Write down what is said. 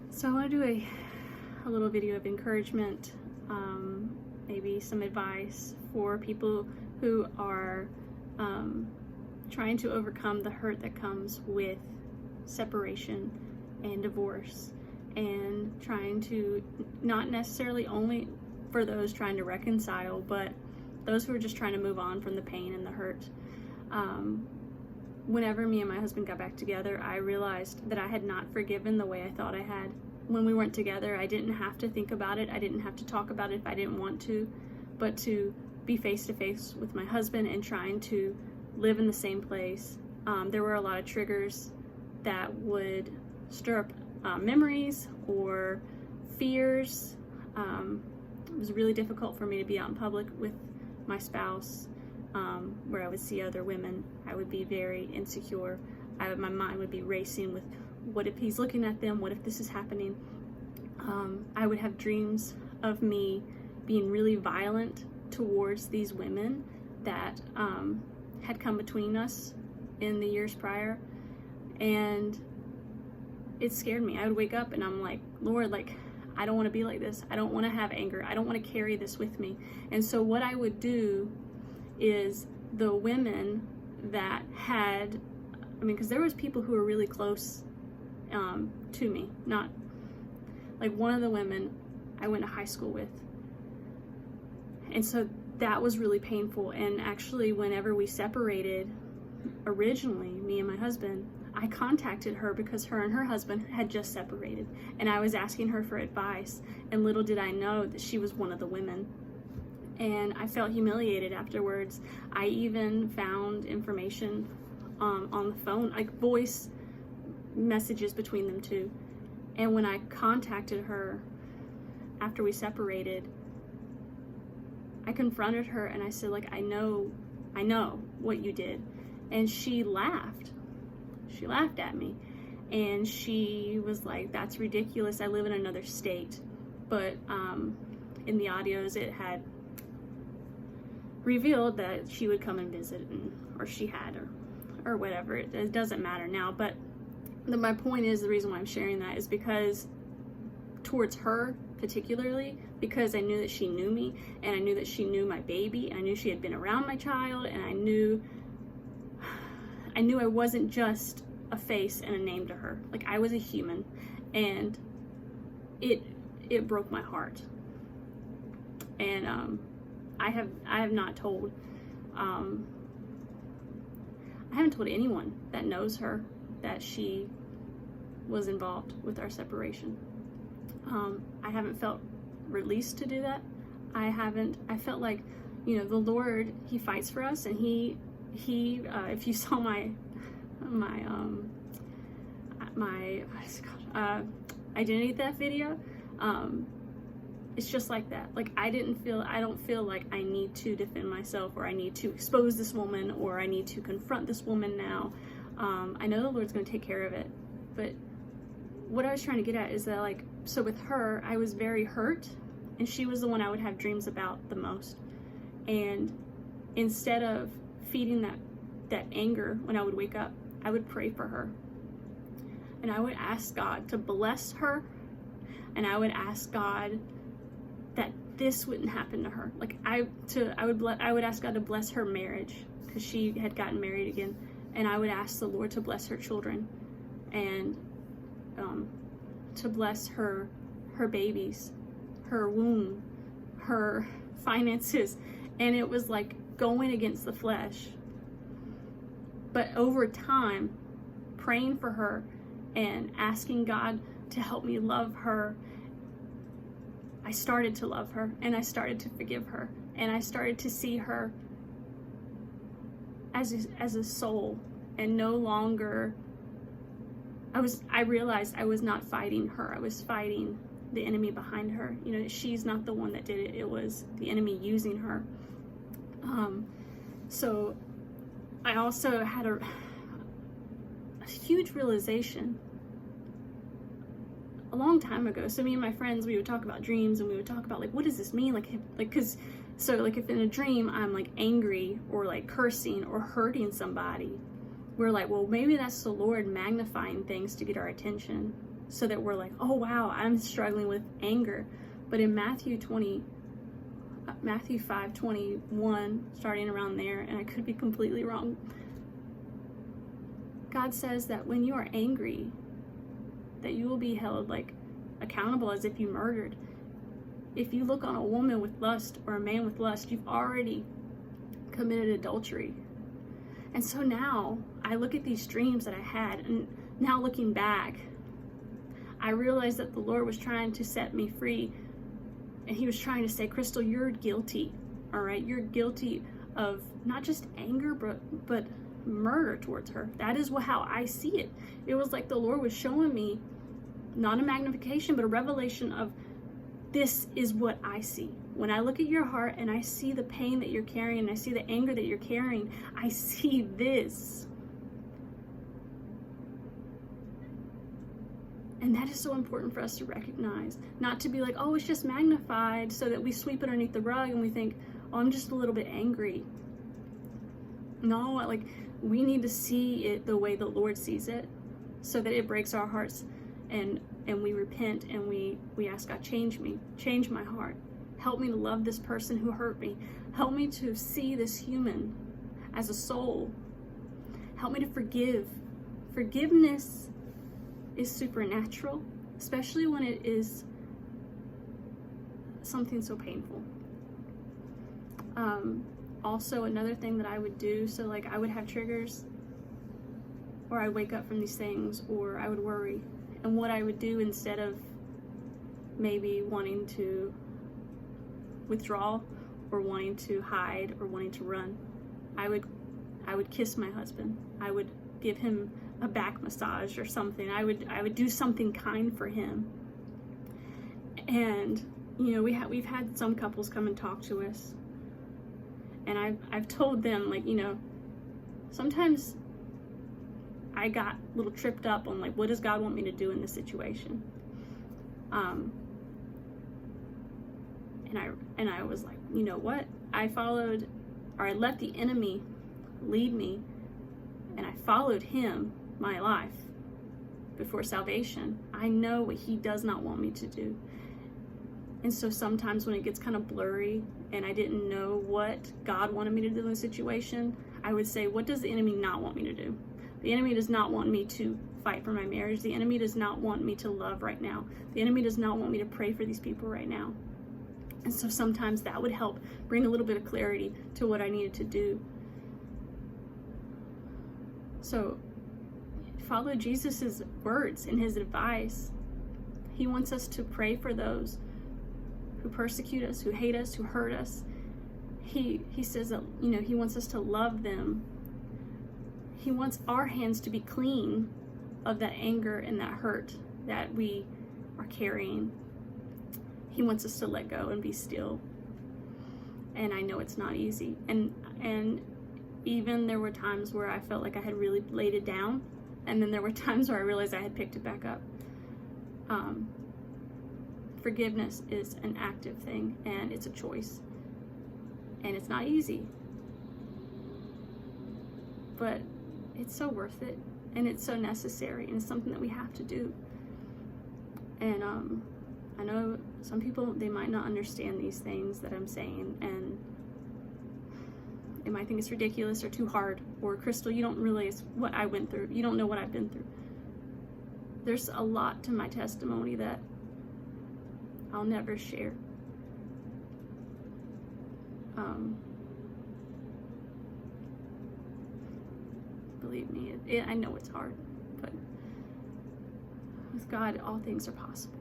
So I want to do a little video of encouragement, maybe some advice for people who are trying to overcome the hurt that comes with separation and divorce, and trying to, not necessarily only for those trying to reconcile, but those who are just trying to move on from the pain and the hurt. Whenever me and my husband got back together, I realized that I had not forgiven the way I thought I had. When we weren't together, I didn't have to think about it. I didn't have to talk about it if I didn't want to, but to be face to face with my husband and trying to live in the same place. There were a lot of triggers that would stir up memories or fears. It was really difficult for me to be out in public with my spouse, where I would see other women. I would be very insecure. My mind would be racing with, what if he's looking at them? What if this is happening? I would have dreams of me being really violent towards these women that had come between us in the years prior, and it scared me. I would wake up and I'm like, Lord, like, I don't want to be like this. I don't want to have anger. I don't want to carry this with me. And so what I would do is, the women that had, because there was people who were really close to me, not like one of the women I went to high school with. And so that was really painful. And actually, whenever we separated originally, me and my husband, I contacted her because her and her husband had just separated, and I was asking her for advice, and little did I know that she was one of the women. And I felt humiliated afterwards. I even found information on the phone, like voice messages between them two. And when I contacted her after we separated, I confronted her and I said, like, I know what you did. And she laughed. She laughed at me, and she was like, that's ridiculous. I live in another state. But in the audios, it had revealed that she would come and visit, or she had, or whatever. It doesn't matter now. But my point is, the reason why I'm sharing that is because towards her particularly, because I knew that she knew me, and I knew that she knew my baby, and I knew she had been around my child, and I knew I wasn't just a face and a name to her. Like, I was a human, and it broke my heart. And I have not told I haven't told anyone that knows her that she was involved with our separation. I haven't felt released to do that. I felt like, the Lord, He fights for us, and He if you saw my what's it called, identity theft video, it's just like that. Like, I don't feel like I need to defend myself, or I need to expose this woman, or I need to confront this woman now. I know the Lord's going to take care of it, but what I was trying to get at is that, like, so with her, I was very hurt, and she was the one I would have dreams about the most. And instead of feeding that anger when I would wake up, I would pray for her, and I would ask God to bless her, and I would ask God that this wouldn't happen to her. Like, I would ask God to bless her marriage, because she had gotten married again, and I would ask the Lord to bless her children, and to bless her babies, her womb, her finances. And it was like going against the flesh. But over time, praying for her and asking God to help me love her, I started to love her, and I started to forgive her, and I started to see her as a soul, and no longer, I realized I was not fighting her. I was fighting the enemy behind her. She's not the one that did it. It was the enemy using her. So I also had a huge realization a long time ago. So me and my friends, we would talk about dreams, and we would talk about, like, what does this mean? Like, because, so, like, if in a dream I'm, like, angry or, like, cursing or hurting somebody, we're like, well, maybe that's the Lord magnifying things to get our attention, so that we're like, oh wow, I'm struggling with anger. But in Matthew 5:21, starting around there, and I could be completely wrong, God says that when you are angry, that you will be held like accountable as if you murdered. If you look on a woman with lust or a man with lust, you've already committed adultery. And so now I look at these dreams that I had, and now looking back, I realized that the Lord was trying to set me free. And he was trying to say, Crystal, you're guilty, all right? You're guilty of not just anger, but murder towards her. That is how I see it. It was like the Lord was showing me, not a magnification, but a revelation of, this is what I see. When I look at your heart and I see the pain that you're carrying, and I see the anger that you're carrying, I see this. And that is so important for us to recognize. Not to be like, oh, it's just magnified, so that we sweep it underneath the rug and we think, oh, I'm just a little bit angry. No, like, we need to see it the way the Lord sees it, so that it breaks our hearts, and we repent, and we ask God, change me, change my heart. Help me to love this person who hurt me. Help me to see this human as a soul. Help me to forgive. Forgiveness is supernatural, especially when it is something so painful. Also, another thing that I would do, so like I would have triggers, or I'd wake up from these things, or I would worry. And what I would do, instead of maybe wanting to withdraw or wanting to hide or wanting to run, I would kiss my husband. I would give him a back massage or something. I would do something kind for him. And you know, we've had some couples come and talk to us, and I've told them, like, you know, sometimes I got a little tripped up on, like, what does God want me to do in this situation? And I was like, you know what? I let the enemy lead me, and I followed him my life before salvation. I know what he does not want me to do. And so sometimes when it gets kind of blurry and I didn't know what God wanted me to do in the situation, I would say, what does the enemy not want me to do? The enemy does not want me to fight for my marriage. The enemy does not want me to love right now. The enemy does not want me to pray for these people right now. And so sometimes that would help bring a little bit of clarity to what I needed to do. So follow Jesus's words and his advice. He wants us to pray for those who persecute us, who hate us, who hurt us. He says that, you know, he wants us to love them. He wants our hands to be clean of that anger and that hurt that we are carrying. He wants us to let go and be still. And I know it's not easy. And even there were times where I felt like I had really laid it down, and then there were times where I realized I had picked it back up. Forgiveness is an active thing, and it's a choice. And it's not easy. But it's so worth it, and it's so necessary, and it's something that we have to do. And I know some people, they might not understand these things that I'm saying, and they might think it's ridiculous or too hard, or Crystal, you don't realize what I went through. You don't know what I've been through. There's a lot to my testimony that I'll never share. Believe me, I know it's hard, but with God, all things are possible.